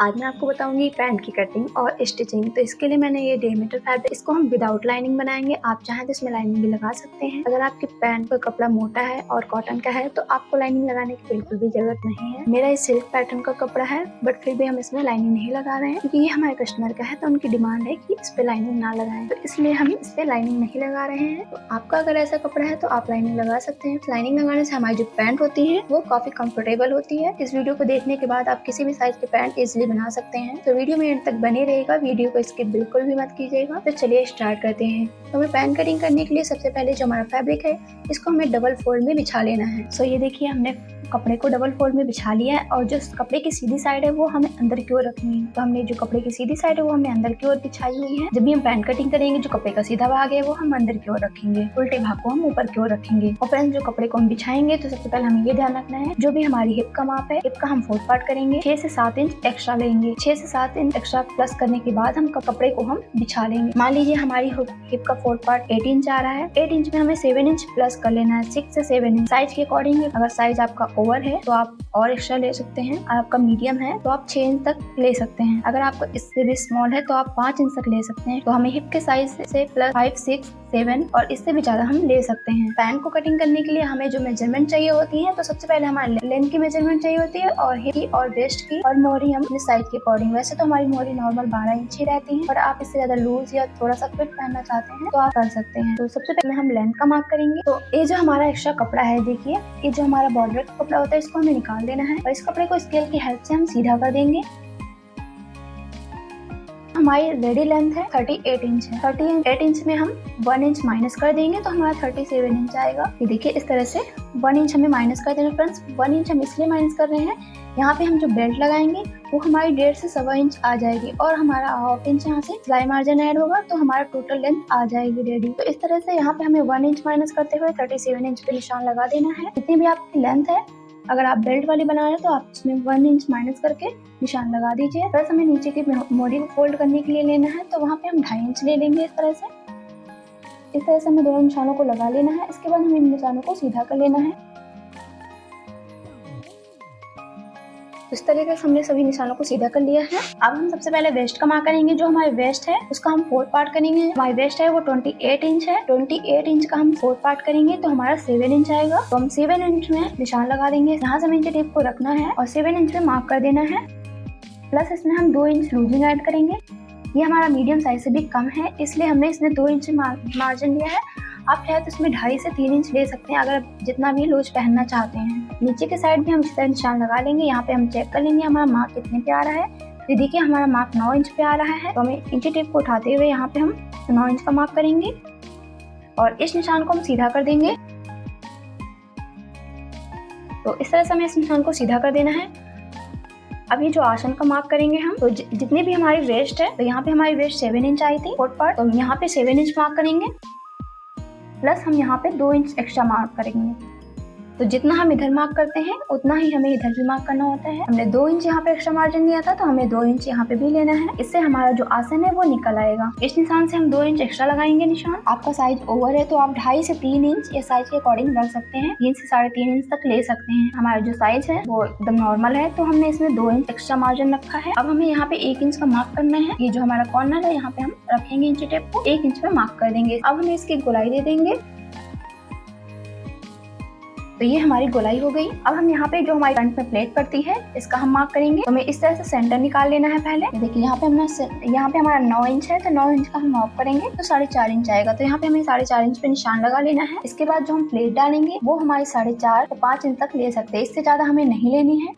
आज मैं आपको बताऊंगी पैंट की कटिंग और स्टिचिंग। तो इसके लिए मैंने ये 1.5 मीटर फैब्रिक, इसको हम विदाउट लाइनिंग बनाएंगे। आप चाहें तो इसमें लाइनिंग भी लगा सकते हैं। अगर आपकी पैंट का कपड़ा मोटा है और कॉटन का है तो आपको लाइनिंग लगाने की बिल्कुल भी जरूरत नहीं है। मेरा ये सिल्क पैटर्न का कपड़ा है, बट फिर भी हम इसमें लाइनिंग नहीं लगा रहे हैं क्योंकि ये हमारे कस्टमर का है, तो उनकी डिमांड है कि इस पे लाइनिंग ना लगाएं, तो इसलिए हम इस पे लाइनिंग नहीं लगा रहे हैं। तो आपका अगर ऐसा कपड़ा है तो आप लाइनिंग लगा सकते हैं। लाइनिंग लगाने से हमारी जो पैंट होती है वो काफी कंफर्टेबल होती है। इस वीडियो को देखने के बाद आप किसी भी साइज के पैंट इजिली बना सकते हैं। तो वीडियो में एंड तक बने रहेगा, वीडियो को स्किप बिल्कुल भी मत कीजिएगा। तो चलिए स्टार्ट करते हैं। तो हमें पैंट कटिंग करने के लिए सबसे पहले जो हमारा फैब्रिक है इसको हमें डबल फोल्ड में बिछा लेना है। सो ये देखिए, हमने कपड़े को डबल फोल्ड में बिछा लिया है और जो कपड़े की सीधी साइड है वो हमें अंदर की ओर रखनी है। तो हमने जो कपड़े की सीधी साइड है वो हमने अंदर की ओर बिछाई हुई है। जब भी हम पैंट कटिंग करेंगे जो कपड़े का सीधा भाग है वो हम अंदर की ओर रखेंगे, उल्टे भाग को हम ऊपर की ओर रखेंगे। और फ्रेंड्स, जो कपड़े को हम बिछाएंगे तो सबसे पहले हमें ये ध्यान रखना है, जो भी हमारी हिप का माप है, हिप का हम 4 पार्ट करेंगे। 6 से 7 इंच एक्स्ट्रा लेंगे। 6 से 7 इंच एक्स्ट्रा प्लस करने के बाद हम कपड़े को हम बिछा लेंगे। मान लीजिए हमारी हिप का 4 पार्ट 8 इंच आ रहा है, 8 इंच में हमें 7 इंच प्लस कर लेना है। 6 से 7 इंच साइज के अकॉर्डिंग। अगर साइज आपका ओवर है तो आप और एक्स्ट्रा ले सकते हैं, आपका मीडियम है तो आप 6 इंच तक ले सकते हैं। अगर आपका इससे भी स्मॉल है तो आप 5 इंच तक ले सकते हैं। तो हमें हिप के साइज से प्लस 5, 6, 7 और इससे भी ज्यादा हम ले सकते हैं। पैंट को कटिंग करने के लिए हमें जो मेजरमेंट चाहिए होती है, तो सबसे पहले हमारे लेंथ की मेजरमेंट चाहिए होती है और हिप की और वेस्ट की और मोहरी हम अपने साइज के अकॉर्डिंग। वैसे तो हमारी मोहरी नॉर्मल 12 इंच ही रहती है, और आप इससे ज्यादा लूज या थोड़ा सा फिट पहनना चाहते हैं तो आप कर सकते हैं। तो सबसे पहले हम लेंथ का मार्क करेंगे। तो ये जो हमारा एक्स्ट्रा कपड़ा है, देखिए ये जो हमारा बॉर्डर का कपड़ा होता है इसको हमें निकाल देना है और इस कपड़े को स्केल की हेल्प से हम सीधा कर देंगे। हमारी रेडी लेंथ है 38 इंच है। 38 इंच में हम 1 इंच माइनस कर देंगे तो हमारा 37 इंच आएगा। ये देखिए, इस तरह से 1 इंच हमें माइनस कर देना। फ्रेंड्स, 1 इंच हम इसलिए माइनस कर रहे हैं, यहाँ पे हम जो बेल्ट लगाएंगे वो हमारी 1.5 से 1.25 इंच आ जाएगी और हमारा 1/2 इंच यहाँ से सिलाई मार्जिन ऐड होगा तो हमारा टोटल लेंथ आ जाएगी रेडी। तो इस तरह से यहाँ पे हमें 1 इंच माइनस करते हुए 37 इंच पे निशान लगा देना है। जितनी भी आपकी लेंथ है, अगर आप बेल्ट वाली बना रहे हैं तो आप उसमें 1 इंच माइनस करके निशान लगा दीजिए। बस हमें नीचे की मोहरी को फोल्ड करने के लिए लेना है, तो वहाँ पे हम 2.5 इंच ले लेंगे। इस तरह से हमें दोनों निशानों को लगा लेना है। इसके बाद हमें इन निशानों को सीधा कर लेना है। इस तरीके से हमने सभी निशानों को सीधा कर लिया है। अब हम सबसे पहले वेस्ट का मार्क करेंगे। जो हमारे वेस्ट है उसका हम 4 पार्ट करेंगे। हमारी वेस्ट है वो 28 इंच है। 28 इंच का हम 4 पार्ट करेंगे तो हमारा 7 इंच आएगा। तो हम 7 इंच में निशान लगा देंगे। यहाँ से हमें टेप को रखना है और 7 इंच में मार्क कर देना है। प्लस इसमें हम 2 इंच लूजिंग ऐड करेंगे। ये हमारा मीडियम साइज से भी कम है, इसलिए हमने इसमें 2 इंच मार्जिन लिया है। आप चाहे तो इसमें 2.5 से 3 इंच ले सकते हैं अगर जितना भी लूज पहनना चाहते हैं। नीचे के साइड भी हम इस तरह निशान लगा लेंगे। यहाँ पे हम चेक कर लेंगे हमारा मार्क कितने पे आ रहा है। तो देखिए, हमारा मार्क 9 इंच पे आ रहा है। तो हमें इंची टेप को उठाते हुए यहाँ पे हम 9 इंच का मार्क करेंगे और इस निशान को हम सीधा कर देंगे। तो इस तरह से हमें इस निशान को सीधा कर देना है। अब ये जो आसन का मार्क करेंगे हम, तो जितनी भी हमारी वेस्ट है, तो यहाँ पे हमारी वेस्ट 7 इंच आई थी 4 पार्ट, तो यहाँ पे 7 इंच मार्क करेंगे। प्लस हम यहाँ पे 2 इंच एक्स्ट्रा मार्क करेंगे। तो जितना हम इधर मार्क करते हैं उतना ही हमें इधर भी मार्क करना होता है। हमने 2 इंच यहाँ पे एक्स्ट्रा मार्जिन लिया था तो हमें 2 इंच यहाँ पे भी लेना है। इससे हमारा जो आसन है वो निकल आएगा। इस निशान से हम 2 इंच एक्स्ट्रा लगाएंगे निशान। आपका साइज ओवर है तो आप 2.5 से 3 इंच या साइज के अकॉर्डिंग रख सकते हैं। 3 से 3.5 इंच तक ले सकते हैं। हमारा जो साइज है वो एकदम नॉर्मल है तो हमने इसमें 2 इंच एक्स्ट्रा मार्जिन रखा है। अब हमें यहाँ पे 1 इंच का मार्क करना है। ये जो हमारा कॉर्नर है यहाँ पे हम रखेंगे इंची टेप को, 1 इंच पे मार्क कर देंगे। अब हमें इसकी गोलाई दे देंगे। तो ये हमारी गोलाई हो गई। अब हम यहाँ पे जो हमारी फ्रंट में प्लेट पड़ती है इसका हम मार्क करेंगे। तो हमें इस तरह से सेंटर निकाल लेना है पहले। देखिए, यहाँ पे हमारा 9 इंच है तो 9 इंच का हम मार्क करेंगे तो 4.5 इंच आएगा। तो यहाँ पे हमें 4.5 इंच पे निशान लगा लेना है। इसके बाद जो हम प्लेट डालेंगे वो हमारी 4.5 से 5 इंच तक ले सकते हैं, इससे ज्यादा हमें नहीं लेनी है।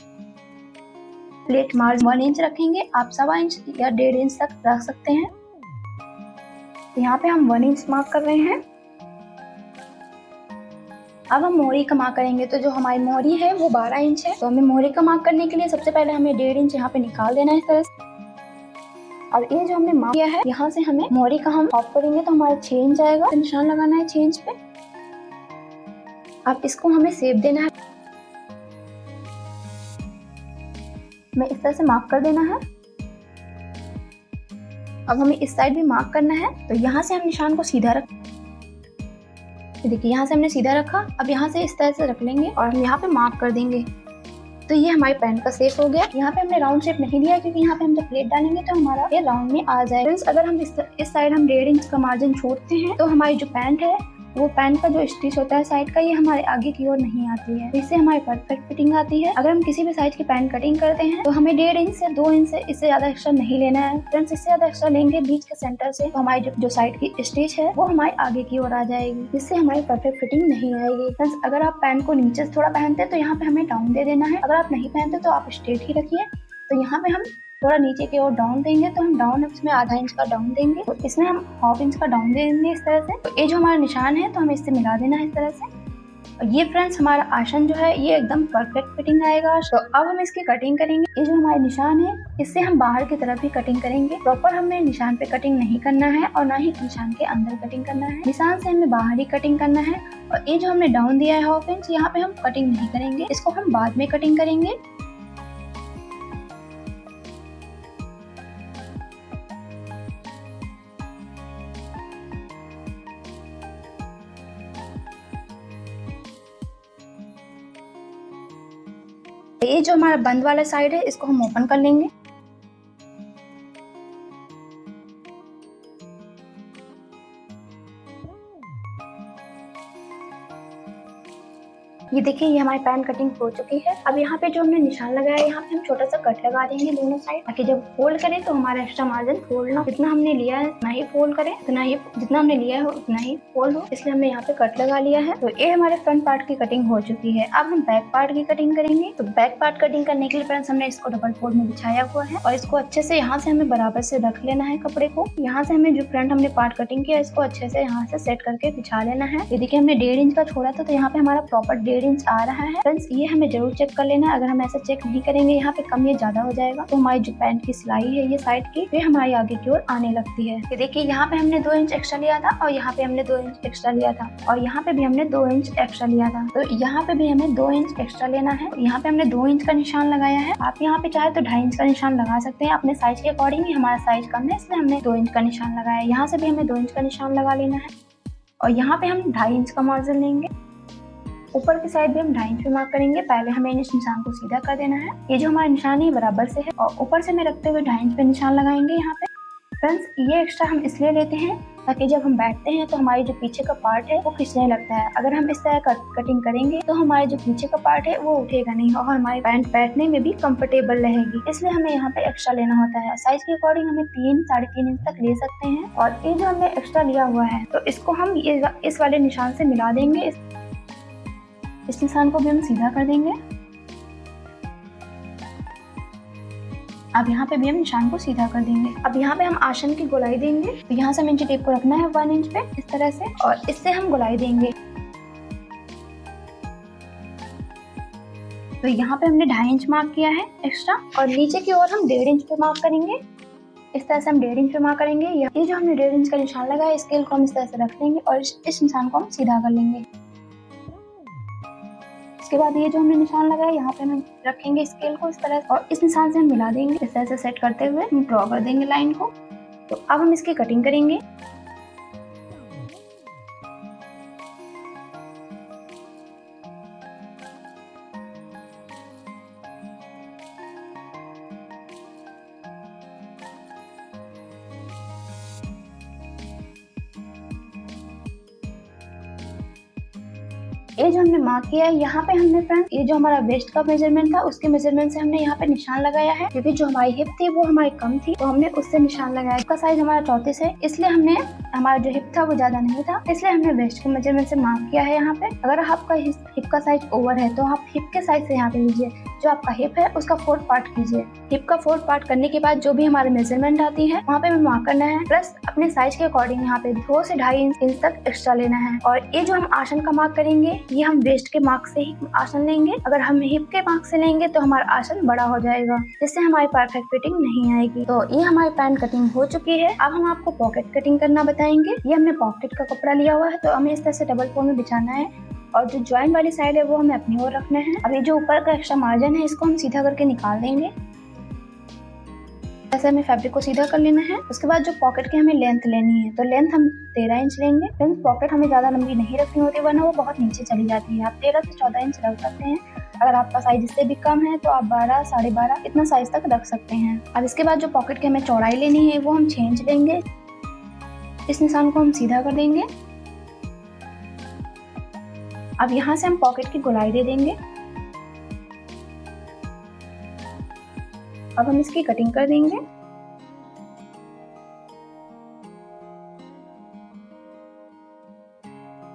प्लेट मार्जिन 1 इंच रखेंगे, आप 1.25 इंच या 1.5 इंच तक रख सकते हैं। तो यहाँ पे हम 1 इंच मार्क कर रहे हैं। अब हम मोहरी का मार्क करेंगे। तो जो हमारी मोहरी है वो 12 इंच है। तो हमें मोहरी का मार्क करने के लिए सबसे पहले हमें 1.5 इंच यहाँ पे निकाल देना है इस तरह से। और ये जो हमने मार्क किया है यहाँ से हमें मोहरी का हम ऑफ करेंगे तो हमारा 6 इंच आएगा। तो निशान लगाना है 6 इंच पे। अब इसको हमें शेप देना है। मैं इस तरह से मार्क कर देना है। अब हमें इस साइड भी मार्क करना है। तो यहाँ से हम निशान को सीधा रख, देखिए यहाँ से हमने सीधा रखा। अब यहाँ से इस तरह से रख लेंगे और हम यहाँ पे मार्क कर देंगे। तो ये हमारे पैंट का शेप हो गया। यहाँ पे हमने राउंड शेप नहीं दिया क्योंकि यहाँ पे हम जब प्लेट डालेंगे तो हमारा ये राउंड में आ जाए। फ्रेंड्स, अगर हम इस साइड हम 1.5 इंच का मार्जिन छोड़ते हैं तो हमारी जो पैंट है वो पैंट का जो स्टिच होता है साइड का, ये हमारे आगे की ओर नहीं आती है। इससे हमारी परफेक्ट फिटिंग आती है। अगर हम किसी भी साइज की पैंट कटिंग करते हैं तो हमें 1.5 इंच से 2 इंच से इससे ज्यादा एक्स्ट्रा नहीं लेना है। फ्रेंड्स, इससे ज्यादा एक्स्ट्रा लेंगे बीच के सेंटर से तो हमारी जो साइड की स्टिच है वो हमारे आगे की ओर आ जाएगी, जिससे हमारी परफेक्ट फिटिंग नहीं आएगी। फ्रेंड्स, अगर आप पैंट को नीचे से थोड़ा पहनते हैं तो यहाँ पे हमें डाउन दे देना है। अगर आप नहीं पहनते तो आप स्ट्रेट ही रखिए। तो यहाँ पे हम थोड़ा नीचे की ओर डाउन देंगे तो हम डाउन इसमें आधा इंच का डाउन देंगे, तो इसमें हम हाफ इंच का डाउन दे देंगे इस तरह से। तो ये जो हमारा निशान है तो हमें इससे मिला देना है इस तरह से। और ये फ्रेंड्स हमारा आसन जो है ये एकदम परफेक्ट फिटिंग आएगा। तो अब हम इसकी कटिंग करेंगे। ये जो हमारे निशान है इससे हम बाहर की तरफ ही कटिंग करेंगे। प्रॉपर हमें निशान पे कटिंग नहीं करना है और ना ही निशान के अंदर कटिंग करना है। निशान से हमें बाहर ही कटिंग करना है। और ये जो हमने डाउन दिया है हाफ इंच, यहाँ पे हम कटिंग नहीं करेंगे, इसको हम बाद में कटिंग करेंगे। ये जो हमारा बंद वाला साइड है इसको हम ओपन कर लेंगे। ये देखिए ये हमारी पैंट कटिंग हो चुकी है। अब यहाँ पे जो हमने निशान लगाया है यहाँ पे हम छोटा सा कट लगा देंगे दोनों साइड, ताकि जब फोल्ड करें तो हमारा एक्स्ट्रा मार्जिन फोल्ड ना, जितना हमने लिया है उतना ही फोल्ड करें, जितना हमने लिया है उतना ही फोल्ड हो, इसलिए हमने यहाँ पे कट लगा लिया है। तो ये हमारे फ्रंट पार्ट की कटिंग हो चुकी है। अब हम बैक पार्ट की कटिंग करेंगे। तो बैक पार्ट कटिंग करने के लिए फ्रेंड्स हमने इसको डबल फोल्ड में बिछाया हुआ है और इसको अच्छे से यहाँ से हमें बराबर से रख लेना है कपड़े को। यहाँ से हमें जो फ्रंट हमने पार्ट कटिंग किया इसको अच्छे से यहाँ से सेट करके बिछा लेना है। ये देखिए हमने 1.5 इंच का छोड़ा था तो यहाँ पे हमारा प्रॉपर 1.5 इंच आ रहा है। फ्रेंड्स, ये हमें जरूर चेक कर लेना है। अगर हम ऐसा चेक नहीं करेंगे यहाँ पे कम या ज्यादा हो जाएगा तो हमारी जो पैंट की सिलाई है ये साइड की फिर हमारी आगे की ओर आने लगती है। ये देखिए यहाँ पे हमने 2 इंच एक्स्ट्रा लिया था और यहाँ पे हमने 2 इंच एक्स्ट्रा लिया था और यहाँ पे भी हमने 2 इंच एक्स्ट्रा लिया था। तो यहाँ पे भी हमें 2 इंच एक्स्ट्रा लेना है। यहाँ पे हमने 2 इंच का निशान लगाया है। आप यहाँ पे चाहे तो 2.5 इंच का निशान लगा सकते हैं अपने साइज के अकॉर्डिंग। हमारा साइज कम है इसलिए हमने 2 इंच का निशान लगाया है। यहाँ से भी हमें 2 इंच का निशान लगा लेना है और यहाँ पे हम 2.5 इंच का मार्जिन लेंगे। ऊपर की साइड भी हम 2.5 इंच पे मार्क करेंगे। पहले हमें इस निशान को सीधा कर देना है। ये जो हमारा निशान है बराबर से है और ऊपर से में रखते हुए 2.5 इंच पे निशान लगाएंगे यहाँ पे। फ्रेंड्स, ये एक्स्ट्रा हम इसलिए लेते हैं ताकि जब हम बैठते हैं तो हमारी जो पीछे का पार्ट है वो खिंचने लगता है। अगर हम इस तरह कटिंग करेंगे तो हमारे जो पीछे का पार्ट है वो उठेगा नहीं और हमारी पैंट बैठने में भी कंफर्टेबल रहेगी। इसलिए हमें यहाँ पे एक्स्ट्रा लेना होता है। साइज के अकॉर्डिंग हमें 3-3.5 इंच तक ले सकते हैं। और ये जो हमने एक्स्ट्रा लिया हुआ है तो इसको हम इस वाले निशान से मिला देंगे। इस निशान को भी हम सीधा कर देंगे। अब यहाँ पे भी हम निशान को सीधा कर देंगे। अब यहाँ पे हम आसन की गोलाई देंगे। तो यहाँ से हमें इंची टेप को रखना है 1 इंच पे इस तरह से और इससे हम गोलाई देंगे। तो यहाँ पे हमने 2.5 इंच मार्क किया है एक्स्ट्रा और नीचे की ओर हम 1.5 इंच पे मार्क करेंगे। इस तरह से हम 1.5 इंच पे मार्क करेंगे। ये जो हमने 1.5 इंच का निशान लगाया स्केल को हम इस तरह से रख देंगे और इस निशान को हम सीधा कर लेंगे। इसके बाद ये जो हमने निशान लगाया यहाँ पे हम रखेंगे स्केल को इस तरह और इस निशान से हम मिला देंगे। इस तरह से सेट करते हुए हम ड्रॉ कर देंगे लाइन को। तो अब हम इसकी कटिंग करेंगे। ये जो हमने मार्क किया है यहाँ पे हमने फ्रेंड ये जो हमारा वेस्ट का मेजरमेंट था उसके मेजरमेंट से हमने यहाँ पे निशान लगाया है। क्योंकि जो हमारी हिप थी वो हमारी कम थी तो हमने उससे निशान लगाया। इसका साइज हमारा 34 है इसलिए हमने हमारा जो हिप था वो ज्यादा नहीं था इसलिए हमने वेस्ट के मेजरमेंट से मार्क किया है यहाँ पे। अगर आपका हिप का साइज ओवर है तो आप हिप के साइज से यहाँ पे लीजिए। जो आपका हिप है उसका 4th पार्ट कीजिए। हिप का 4th पार्ट करने के बाद जो भी हमारे मेजरमेंट आती है वहाँ पे हमें मार्क करना है। प्लस अपने साइज के अकॉर्डिंग यहाँ पे 2 से 2.5 इंच तक एक्स्ट्रा लेना है। और ये जो हम आसन का मार्क करेंगे ये हम वेस्ट के मार्क से ही आसन लेंगे। अगर हम हिप के मार्क से लेंगे तो हमारा आसन बड़ा हो जाएगा जिससे हमारी परफेक्ट फिटिंग नहीं आएगी। तो ये हमारी पैंट कटिंग हो चुकी है। अब हम आपको पॉकेट कटिंग करना बताएंगे। ये हमने पॉकेट का कपड़ा लिया हुआ है तो हमें इस तरह से डबल फोल्ड में बिछाना है और जो ज्वाइन वाली साइड है वो हमें अपनी ओर रखना है। अब ये जो ऊपर का एक्स्ट्रा मार्जिन है इसको हम सीधा करके निकाल देंगे। ऐसे हमें फैब्रिक को सीधा कर लेना है। उसके बाद जो पॉकेट की हमें लेंथ लेनी है तो लेंथ हम 13 इंच लेंगे। फ्रेंड्स, पॉकेट हमें ज्यादा लंबी नहीं रखनी होती वरना वो बहुत नीचे चली जाती है। आप 13 से 14 इंच रख सकते हैं। अगर आपका साइज इससे भी कम है तो आप 12, 12.5 इतना साइज तक रख सकते हैं। अब इसके बाद जो पॉकेट की हमें चौड़ाई लेनी है वो हम छेंच लेंगे। इस निशान को हम सीधा कर देंगे। अब यहाँ से हम पॉकेट की गोलाई दे देंगे। अब हम इसकी कटिंग कर देंगे।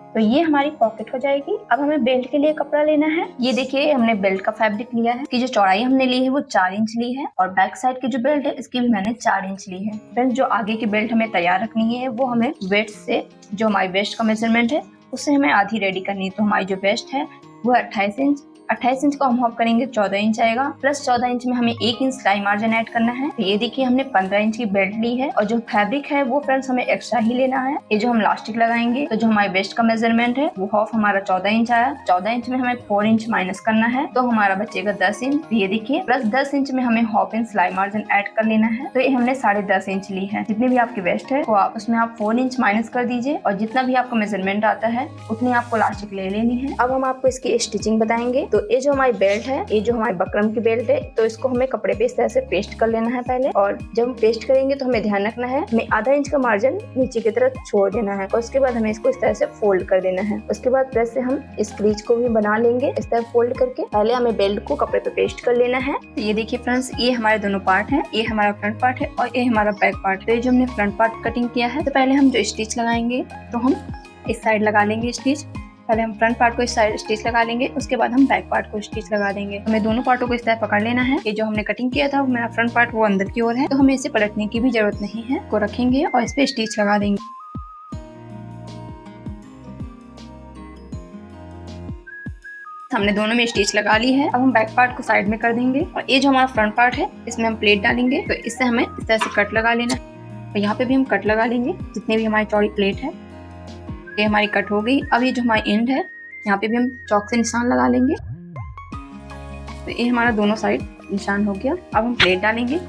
तो ये हमारी पॉकेट हो जाएगी। अब हमें बेल्ट के लिए कपड़ा लेना है। ये देखिए हमने बेल्ट का फैब्रिक लिया है। इसकी जो चौड़ाई हमने ली है वो 4 इंच ली है और बैक साइड की जो बेल्ट है इसकी भी मैंने 4 इंच ली है। फ्रेंड्स, जो आगे की बेल्ट हमें तैयार रखनी है वो हमें वेस्ट से, जो हमारी वेस्ट का मेजरमेंट है उससे हमें आधी रेडी करनी है। तो हमारी जो वेस्ट है वो 28 इंच। 28 इंच को हम हॉफ करेंगे 14 इंच आएगा। प्लस 14 इंच में हमें 1 इंच सिलाई मार्जिन ऐड करना है। तो ये देखिए हमने 15 इंच की बेल्ट ली है और जो फैब्रिक है वो फ्रेंड्स हमें एक्स्ट्रा ही लेना है। ये जो हम लास्टिक लगाएंगे तो जो हमारी वेस्ट का मेजरमेंट है वो हॉफ हमारा 14 इंच आया। 14 इंच में हमें 4 इंच माइनस करना है तो हमारा बचेगा 10 इंच। तो ये देखिए प्लस 10 इंच में हमें हाफ इंच सिलाई मार्जिन ऐड कर लेना है। तो ये हमने 10.5 इंच ली है। जितनी भी आपकी वेस्ट है तो आप उसमें आप 4 इंच माइनस कर दीजिए और जितना भी आपका मेजरमेंट आता है उतनी आपको लास्टिक ले लेनी है। अब हम आपको इसकी स्टिचिंग बताएंगे। तो ये जो हमारी बेल्ट है, ये जो हमारी बकरम की बेल्ट है, तो इसको हमें कपड़े पे इस तरह से पेस्ट कर लेना है पहले। और जब हम पेस्ट करेंगे तो हमें ध्यान रखना है हमें आधा इंच का मार्जिन नीचे की तरफ छोड़ देना है और उसके बाद हमें इसको इस तरह से फोल्ड कर देना है। उसके बाद प्रेस से हम इस क्रीज को भी बना लेंगे इस तरह फोल्ड करके। पहले हमें बेल्ट को कपड़े पे पेस्ट कर लेना है। तो ये देखिए फ्रेंड्स, ये हमारे दोनों पार्ट है। ये हमारा फ्रंट पार्ट है और ये हमारा बैक पार्ट है। तो ये जो हमने फ्रंट पार्ट कटिंग किया है तो पहले हम जो स्टिच लगाएंगे तो हम इस साइड लगा लेंगे स्टिच। पहले हम फ्रंट पार्ट को इस साइड स्टिच लगा लेंगे, उसके बाद हम बैक पार्ट को स्टिच लगा देंगे। हमें दोनों पार्टों को इस तरह पकड़ लेना है। ये जो हमने कटिंग किया था मेरा फ्रंट पार्ट वो अंदर की ओर है तो हमें इसे पलटने की भी जरूरत नहीं है। को रखेंगे और इस पे स्टिच लगा देंगे। हमने दोनों में स्टिच लगा ली है। अब हम बैक पार्ट को साइड में कर देंगे और ये जो हमारा फ्रंट पार्ट है इसमें हम प्लेट डालेंगे। तो इससे हमें इस तरह से कट लगा लेना है और यहाँ पे भी हम कट लगा लेंगे जितने भी हमारी चौड़ी प्लेट है। ये हमारी कट हो गई। अब ये जो हमारी एंड है यहाँ पे भी हम चौक से निशान लगा लेंगे। तो ये हमारा दोनों साइड निशान हो गया। अब हम प्लेट डालेंगे।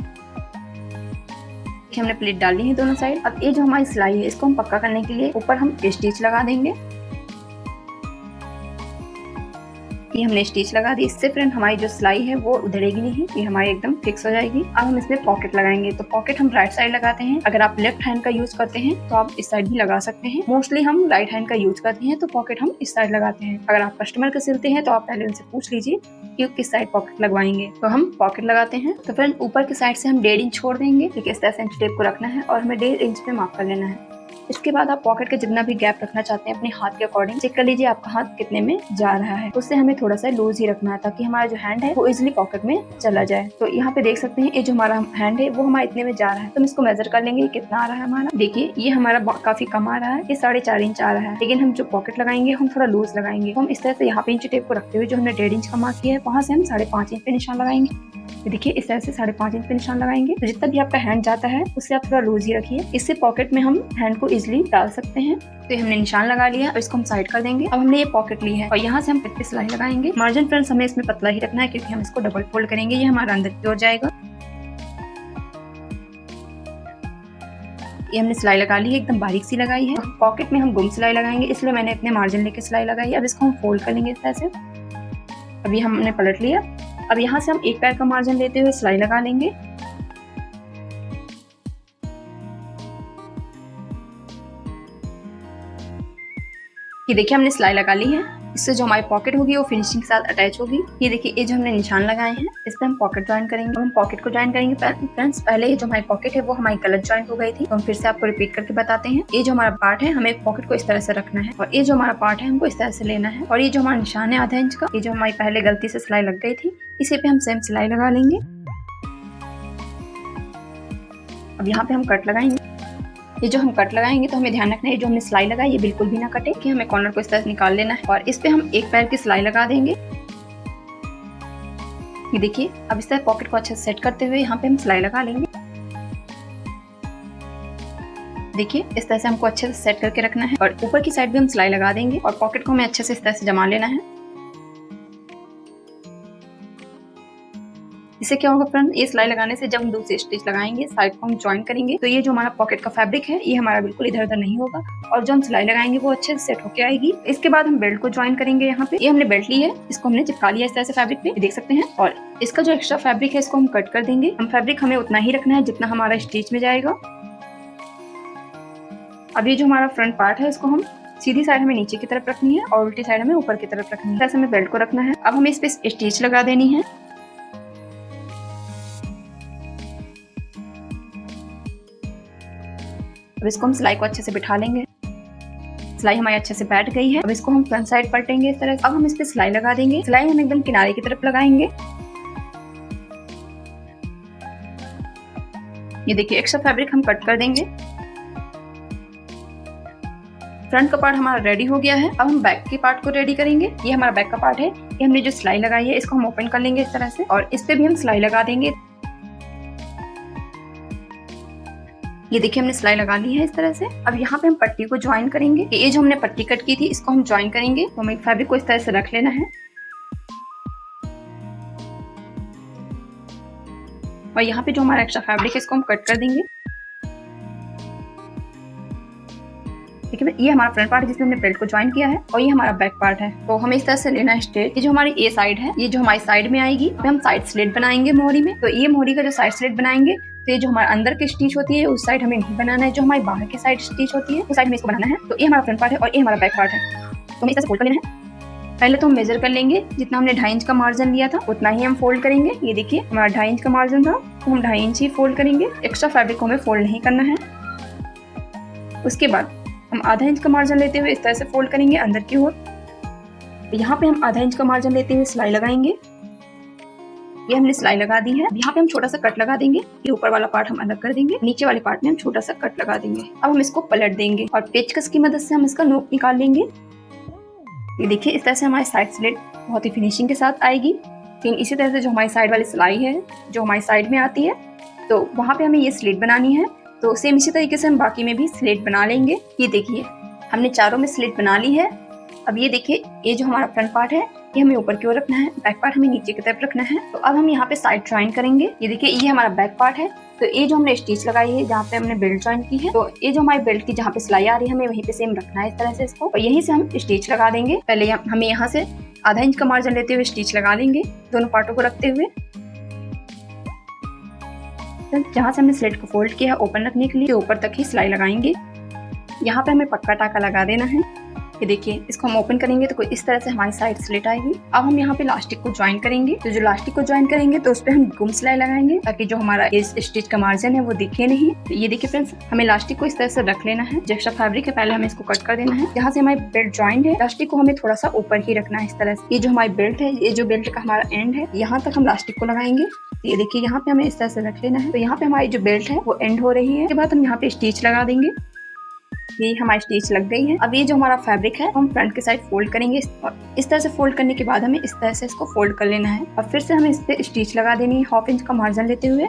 हमने प्लेट डाली है दोनों साइड। अब ये जो हमारी सिलाई है इसको हम पक्का करने के लिए ऊपर हम स्टिच लगा देंगे। ये हमने स्टिच लगा दी। इससे फ्रेंड हमारी जो सिलाई है वो उधड़ेगी नहीं, ये हमारी एकदम फिक्स हो जाएगी। अब हम इसमें पॉकेट लगाएंगे। तो पॉकेट हम राइट साइड लगाते हैं। अगर आप लेफ्ट हैंड का यूज करते हैं तो आप इस साइड भी लगा सकते हैं। मोस्टली हम राइट हैंड का यूज करते हैं तो पॉकेट हम इस साइड लगाते हैं। अगर आप कस्टमर के सिलते हैं तो आप पहले उनसे पूछ लीजिए कि किस साइड पॉकेट लगवाएंगे। तो हम पॉकेट लगाते हैं। तो फ्रेंड ऊपर की साइड से हम 1.5 इंच छोड़ देंगे। ठीक है, इस तरह से टेप को रखना है और हमें 1.5 इंच पे मार्क कर लेना है। इसके बाद आप पॉकेट के जितना भी गैप रखना चाहते हैं अपने हाथ के अकॉर्डिंग चेक कर लीजिए आपका हाथ कितने में जा रहा है। उससे हमें थोड़ा सा लूज ही रखना है ताकि हमारा जो हैंड है वो इजिली पॉकेट में चला जाए। तो यहाँ पे देख सकते हैं ये जो हमारा हैंड है वो हमारा इतने में जा रहा है। तो हम इसको मेजर कर लेंगे कितना आ रहा है हमारा। देखिए ये हमारा काफी कम आ रहा है, ये 4.5 इंच आ रहा है। लेकिन हम जो पॉकेट लगाएंगे हम थोड़ा लूज लगाएंगे। हम इस तरह से यहाँ पे इंच टेप को रखते हुए जो हमने 1.5 इंच का मार्क किया है वहाँ से हम 5.5 इंच पे निशान लगाएंगे। तो देखिए इस तरह से 5.5 इंच पे निशान लगाएंगे। तो जितना भी आपका हैंड जाता है उससे आप थोड़ा लूज ही रखिए, इससे पॉकेट में हम हैंड को इजिली डाल सकते हैं। तो हमने निशान लगा लिया और इसको हम साइड कर देंगे। अब हमने ये पॉकेट ली है और यहाँ से हम पिट पे सिलाई लगाएंगे। मार्जिन फ्रेंड्स हमें इसमें पतला ही रखना है क्योंकि हम इसको डबल फोल्ड करेंगे, ये हमारा अंदर की ओर जाएगा। ये हमने सिलाई लगा ली है, एकदम बारीक सी लगाई है। पॉकेट में हम गुम सिलाई लगाएंगे इसलिए मैंने इतने मार्जिन लेके सिलाई लगाई है। अब इसको हम फोल्ड कर लेंगे इस तरह से। अभी हमने पलट लिया। अब यहाँ से हम एक पैर का मार्जिन लेते हुए सिलाई लगा लेंगे। ये देखिए हमने सिलाई लगा ली है। इससे जो हमारी पॉकेट होगी वो फिनिशिंग के साथ अटैच होगी। ये देखिए ये जो हमने निशान लगाए हैं इस पे हम पॉकेट ज्वाइन करेंगे। हम पॉकेट को ज्वाइन करेंगे फ्रेंड्स। पहले ये जो हमारी पॉकेट है वो हमारी गलत ज्वाइंट हो गई थी तो हम फिर से आपको रिपीट करके बताते हैं। ये जो हमारा पार्ट है हमें पॉकेट को इस तरह से रखना है और ये जो हमारा पार्ट है हमको इस तरह से लेना है। और ये जो हमारा निशान है आधा इंच का, ये जो हमारी पहले गलती से सिलाई लग गई थी इसी पे हम सेम सिलाई लगा लेंगे। अब यहाँ पे हम कट लगाएंगे। ये जो हम कट लगाएंगे तो हमें ध्यान रखना है जो हमने सिलाई लगाई ये बिल्कुल भी ना कटे, कि हमें कॉर्नर को इस तरह से निकाल लेना है और इस पे हम एक पैर की सिलाई लगा देंगे। ये देखिए अब इस तरह पॉकेट को अच्छे से सेट करते हुए यहाँ पे हम सिलाई लगा लेंगे। देखिए इस तरह से हमको अच्छे से सेट करके रखना है और ऊपर की साइड भी हम सिलाई लगा देंगे और पॉकेट को हमें अच्छे से इस तरह से जमा लेना है। इससे क्या होगा फ्रेंड, ये सिलाई लगाने से जब हम दूसरी स्टिच लगाएंगे, साइड को हम ज्वाइन करेंगे, तो ये जो हमारा पॉकेट का फैब्रिक है ये हमारा बिल्कुल इधर उधर नहीं होगा और जो हम सिलाई लगाएंगे वो अच्छे से सेट होके आएगी। इसके बाद हम बेल्ट को ज्वाइन करेंगे। यहाँ पे ये हमने बेल्ट ली है, इसको हमने चिपका लिया इस तरह से फैब्रिक पे, देख सकते हैं। और इसका जो एक्स्ट्रा फैब्रिक है इसको हम कट कर देंगे। हम फैब्रिक हमें उतना ही रखना है जितना हमारा स्टिच में जाएगा। अब ये जो हमारा फ्रंट पार्ट है इसको हम सीधी साइड हमें नीचे की तरफ रखनी है और उल्टी साइड हमें ऊपर की तरफ रखनी है। ऐसे हमें बेल्ट को रखना है। अब हमें इस पे स्टिच लगा देनी है। अब इसको हम सिलाई को अच्छे से बिठा लेंगे। सिलाई हमारी अच्छे से बैठ गई है। अब इसको हम फ्रंट साइड पलटेंगे इस तरह से। अब हम इस पे सिलाई लगा देंगे। सिलाई हम एकदम किनारे की तरफ लगाएंगे। ये देखिए एक्स्ट्रा फैब्रिक हम कट कर देंगे। फ्रंट का पार्ट हमारा रेडी हो गया है। अब हम बैक के पार्ट को रेडी करेंगे। ये हमारा बैक का पार्ट है। ये हमने जो सिलाई लगाई है इसको हम ओपन कर लेंगे इस तरह से और इस पे भी हम सिलाई लगा देंगे। ये देखिए हमने सिलाई लगा ली है इस तरह से। अब यहाँ पे हम पट्टी को ज्वाइन करेंगे। ये जो हमने पट्टी कट की थी इसको हम ज्वाइन करेंगे। तो हमें फैब्रिक को इस तरह से रख लेना है और यहाँ पे जो हमारा एक्स्ट्रा फैब्रिक है इसको हम कट कर देंगे। ठीक है, ये हमारा फ्रंट पार्ट है जिसमें हमने बेल्ट को ज्वाइन किया है और ये हमारा बैक पार्ट है। तो हमें इस तरह से लेना है स्ट्रेट। ये जो हमारी ए साइड है, ये जो हमारी साइड में आएगी, तो हम साइड स्लिट बनाएंगे मोहरी में। तो ये मोहरी का जो साइड स्लिट बनाएंगे, तो ये जो हमारे अंदर की स्टिच होती है उस साइड हमें नहीं बनाना है। जो हमारी बाहर की साइड स्टिच होती है उस साइड में इसको बनाना है। तो ये हमारा फ्रंट पार्ट है और ये हमारा बैक पार्ट है। तो हमें इस तरह से फोल्ड कर लेना है। पहले तो हम मेजर कर लेंगे, जितना हमने 2.5 इंच का मार्जिन लिया था उतना ही हम फोल्ड करेंगे। ये देखिए हमारा 2.5 इंच का मार्जिन था, तो हम 2.5 इंच ही फोल्ड करेंगे। एक्स्ट्रा फैब्रिक को हमें फोल्ड नहीं करना है। उसके बाद हम आधा इंच का मार्जिन लेते हुए इस तरह से फोल्ड करेंगे अंदर की ओर। यहाँ पे हम आधा इंच का मार्जिन लेते हुए सिलाई लगाएंगे। ये हमने सिलाई लगा दी है। यहाँ पे हम छोटा सा कट लगा देंगे। ये ऊपर वाला पार्ट हम अलग कर देंगे, नीचे वाले पार्ट में हम छोटा सा कट लगा देंगे। अब हम इसको पलट देंगे और पेचकस की मदद से हम इसका नोक निकाल लेंगे। ये देखिए इस तरह से हमारी साइड स्लिट बहुत ही फिनिशिंग के साथ आएगी। लेकिन इसी तरह से जो हमारी साइड वाली सिलाई है जो हमारी साइड में आती है, तो वहाँ पे हमें ये स्लिट बनानी है। तो सेम इसी तरीके से हम बाकी में भी स्लिट बना लेंगे। ये देखिए हमने चारों में स्लिट बना ली है। अब ये देखिए ये जो हमारा फ्रंट पार्ट है ये हमें ऊपर की ओर रखना है, बैक पार्ट हमें नीचे की तरफ रखना है। तो अब हम यहाँ पे साइड ज्वाइन करेंगे। ये देखिए ये हमारा बैक पार्ट है। तो ये जो हमने स्टिच लगाई है जहाँ पे हमने बेल्ट ज्वाइन की है, तो ये जो हमारी बेल्ट की जहाँ पे सिलाई आ रही है हमें वहीं पे सेम रखना है इस तरह से इसको, और यहीं से हम स्टिच लगा देंगे। पहले हमें यहाँ से आधा इंच का मार्जिन लेते हुए स्टिच लगा लेंगे दोनों पार्टों को रखते हुए। जहाँ से हमने स्लिट को फोल्ड किया है ओपन रखने के लिए ऊपर तक ही सिलाई लगाएंगे। यहाँ पे हमें पक्का टाका लगा देना है। ये देखिए इसको हम ओपन करेंगे तो इस तरह से हमारी साइड स्लिट आएगी। अब हम यहाँ पे लास्टिक को ज्वाइन करेंगे। तो जो लास्टिक को ज्वाइन करेंगे तो उस पर हम गुम सिलाई लगाएंगे ताकि जो हमारा इस स्टिच का मार्जिन है वो दिखे नहीं। तो ये देखिए फ्रेंड्स हमें लास्टिक को इस तरह से रख लेना है। जो एक्स्ट्रा फैब्रिक है पहले हमें इसको कट कर देना है। यहाँ से हमारी बेल्ट ज्वाइंट है, लास्टिक को हमें थोड़ा सा ऊपर ही रखना है इस तरह से। ये जो हमारी बेल्ट है, ये जो बेल्ट का हमारा एंड है, यहाँ तक हम लास्टिक को लगाएंगे। ये देखिए यहाँ पे हमें इस तरह से रख लेना है। तो यहाँ पे हमारी जो बेल्ट है वो एंड हो रही है। उसके बाद हम यहाँ पे स्टिच लगा देंगे। ये हमारी स्टिच लग गई है। अब ये जो हमारा फैब्रिक है हम फ्रंट के साइड फोल्ड करेंगे। इस तरह से फोल्ड करने के बाद हमें इस तरह से इसको फोल्ड कर लेना है और फिर से हमें इस पे स्टिच लगा देनी है 1/2 इंच का मार्जिन लेते हुए।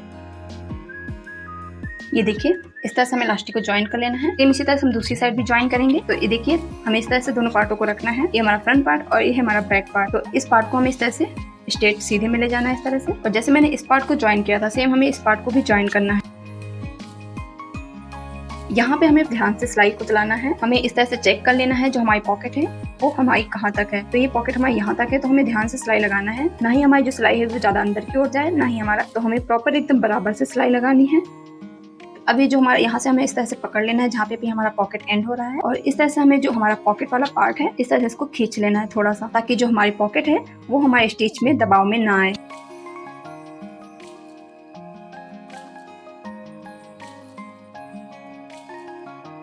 ये देखिए इस तरह से हमें लास्टिक को ज्वाइन कर लेना है। सेम इसी तरह से हम दूसरी साइड भी ज्वाइन करेंगे। तो ये देखिए हमें इस तरह से दोनों पार्टों को रखना है। ये हमारा फ्रंट पार्ट और ये है हमारा बैक पार्ट। तो इस पार्ट को हमें इस तरह से स्ट्रेट सीधे में ले जाना है इस तरह से। और जैसे मैंने इस पार्ट को ज्वाइन किया था सेम हमें इस पार्ट को भी ज्वाइन करना है। यहाँ पे हमें ध्यान से सिलाई को चलाना है। हमें इस तरह से चेक कर लेना है जो हमारी पॉकेट है वो हमारी कहाँ तक है। तो ये पॉकेट हमारी यहाँ तक है, तो हमें ध्यान से सिलाई लगाना है। ना ही हमारी जो सिलाई है वो ज्यादा अंदर की ओर जाए, ना ही हमारा, तो हमें प्रॉपर एकदम बराबर से सिलाई लगानी है। अब ये जो हमारा यहाँ से हमें इस तरह से पकड़ लेना है जहाँ पे भी हमारा पॉकेट एंड हो रहा है, और इस तरह से हमें जो हमारा पॉकेट वाला पार्ट है इस तरह से इसको खींच लेना है थोड़ा सा, ताकि जो हमारी पॉकेट है वो हमारे स्टिच में दबाव में ना आए।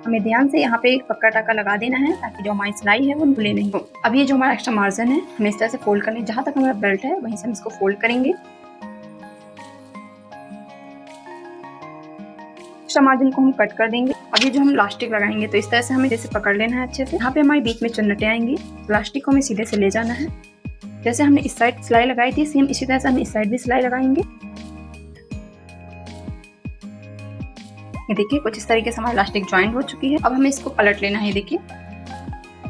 हमें ध्यान से यहाँ पे एक पक्का टाका लगा देना है ताकि जो हमारी सिलाई है वो खुले नहीं हो। अब ये जो हमारा एक्स्ट्रा मार्जिन है हमें इस तरह से फोल्ड करने, जहाँ तक हमारा बेल्ट है वहीं से हम इसको फोल्ड करेंगे। एक्स्ट्रा मार्जिन को हम कट कर देंगे। अब ये जो हम लास्टिक लगाएंगे तो इस तरह से हमें जैसे पकड़ लेना है अच्छे से। यहाँ पे हमारे बीच में चुन्नटें आएंगी, लास्टिक को हमें सीधे से ले जाना है। जैसे हमने इस साइड सिलाई लगाई थी सेम इसी तरह से हम इस साइड भी सिलाई लगाएंगे। ये देखिए कुछ इस तरीके से हमारा इलास्टिक ज्वाइंट हो चुकी है। अब हमें इसको पलट लेना है। देखिए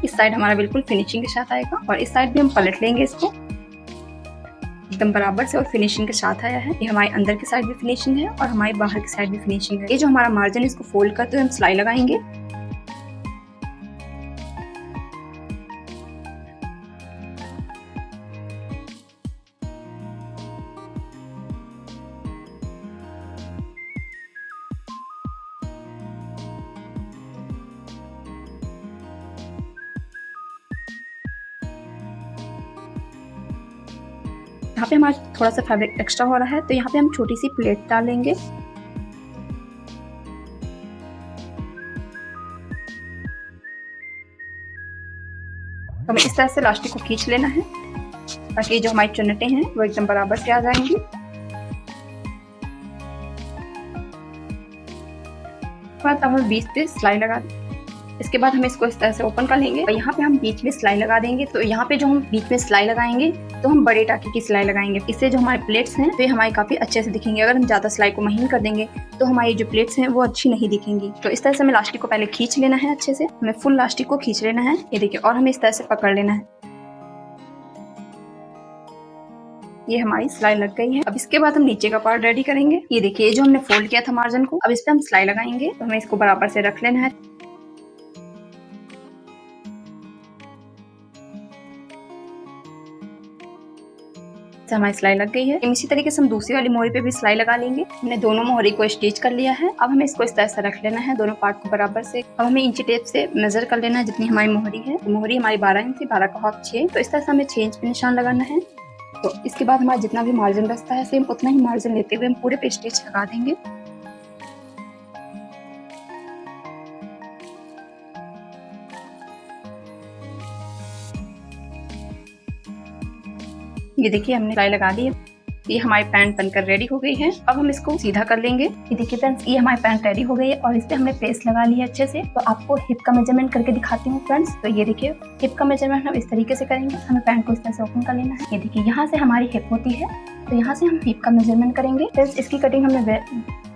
इस साइड हमारा बिल्कुल फिनिशिंग के साथ आएगा और इस साइड भी हम पलट लेंगे इसको। एकदम बराबर से और फिनिशिंग के साथ आया है। ये हमारे अंदर की साइड भी फिनिशिंग है और हमारे बाहर की साइड भी फिनिशिंग है। ये जो हमारा मार्जिन है इसको फोल्ड करते हुए हम सिलाई लगाएंगे। यहाँ पे हमारा थोड़ा सा फैब्रिक एक्स्ट्रा हो रहा है तो यहाँ पे हम छोटी सी प्लेट डालेंगे। तो हमें इस तरह से इलास्टिक को खींच लेना है ताकि जो हमारी चुन्नटें हैं वो एकदम बराबर से आ जाएंगी। बाद अब हम बीच पे सिलाई लगा दें। इसके बाद हम इसको इस तरह से ओपन कर लेंगे और यहाँ पे हम बीच में सिलाई लगा देंगे। तो यहाँ पे जो हम बीच में सिलाई लगाएंगे तो हम बड़े टाके की सिलाई लगाएंगे। इससे जो हमारे प्लेट्स हैं तो ये हमारे काफी अच्छे से दिखेंगे। अगर हम ज्यादा सिलाई को महीन कर देंगे तो हमारी जो प्लेट्स हैं वो अच्छी नहीं दिखेंगी। तो इस तरह से हमें इलास्टिक को पहले खींच लेना है अच्छे से। हमें फुल इलास्टिक को खींच लेना है, ये देखिए, और हमें इस तरह से पकड़ लेना है। ये हमारी सिलाई लग गई है। अब इसके बाद हम नीचे का पार्ट रेडी करेंगे। ये देखिए, ये जो हमने फोल्ड किया था मार्जिन को, अब इस पे हम सिलाई लगाएंगे। तो हमें इसको बराबर से रख लेना है। हमारी सिलाई लग गई है। इसी तरीके से हम दूसरी वाली मोहरी पे भी सिलाई लगा लेंगे। हमने दोनों मोहरी को स्टिच कर लिया है। अब हमें इसको इस तरह से रख लेना है, दोनों पार्ट को बराबर से। अब हमें इंची टेप से मेजर कर लेना है जितनी हमारी मोहरी है। तो मोहरी हमारी 12 इंच थी, 12 का हाफ 6। तो इस तरह से हमें 6 इंच पे निशान लगाना है। तो इसके बाद हमारा जितना भी मार्जिन बचता है सेम उतना ही मार्जिन लेते हुए हम पूरे पे स्टिच लगा देंगे। ये देखिए, हमने सिलाई लगा दी है। ये हमारी पैंट बनकर रेडी हो गई है। अब हम इसको सीधा कर लेंगे। ये देखिए फ्रेंड्स, ये हमारी पैंट रेडी हो गई है और इस पे हमने प्रेस लगा लिया अच्छे से। तो आपको हिप का मेजरमेंट करके दिखाती हूँ फ्रेंड्स। तो ये देखिए, हिप का मेजरमेंट हम इस तरीके से करेंगे। हमें पैंट को इस तरह से ओपन कर लेना है। ये देखिए, यहाँ से हमारी हिप होती है तो यहाँ से हम हिप का मेजरमेंट करेंगे। फ्रेंड्स, इसकी कटिंग हमने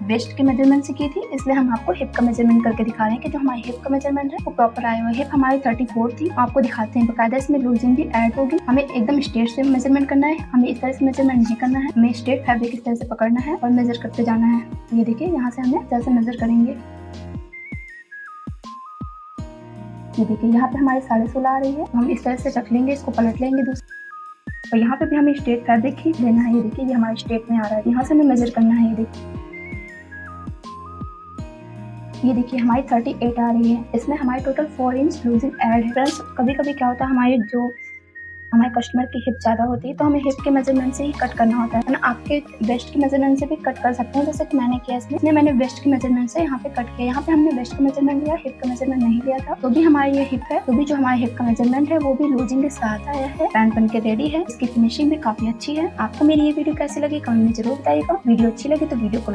वेस्ट के मेजरमेंट से की थी, इसलिए हम आपको हिप का मेजरमेंट करके दिखा रहे हैं कि जो हमारी हिप का मेजरमेंट है वो प्रॉपर आया हुआ है। हिप हमारी 34 थी, आपको दिखाते हैं बकायदा। इसमें लूजिंग भी ऐड होगी। हमें एकदम स्ट्रेट से मेजरमेंट करना है, हमें इस तरह से मेजरमेंट नहीं करना है। हमें स्ट्रेट फैब्रिक इस तरह से पकड़ना है और मेजर करते जाना है। ये देखिए, यहाँ से हमें इस तरह से मेजर करेंगे। ये देखिए, यहाँ पे हमारी 16.5 आ रही है। हम इस तरह से रख लेंगे, इसको पलट लेंगे दूसरी। और यहाँ पे भी हमें स्ट्रेट फैब्रिक ही लेना है। ये देखिए, ये हमारे स्ट्रेट में आ रहा है, यहाँ से हमें मेजर करना है। ये देखिए हमारी 38 आ रही है। इसमें हमारी टोटल 4 इंच लूजिंग ऐड है। फ्रेंड्स, कभी कभी क्या होता है, हमारे कस्टमर की हिप ज़्यादा होती है तो हमें हिप के मेजरमेंट से ही कट करना होता है ना। आपके वेस्ट के मेजरमेंट से भी कट कर सकते हैं, जैसे कि मैंने किया। इसमें मैंने वेस्ट के मेजरमेंट से यहाँ पे कट किया। यहाँ पे हमने वेस्ट का मेजरमेंट लिया, हिप का मेजरमेंट नहीं लिया था। तो भी हमारी ये हिप है, तो भी जो हमारे हिप का मेजरमेंट है वो भी लूजिंग के साथ आया है। पैंट बन के रेडी है। इसकी फिनिशिंग भी काफी अच्छी है। आपको मेरी ये वीडियो कैसी लगी कमेंट में जरूर बताइएगा। वीडियो अच्छी लगी तो वीडियो को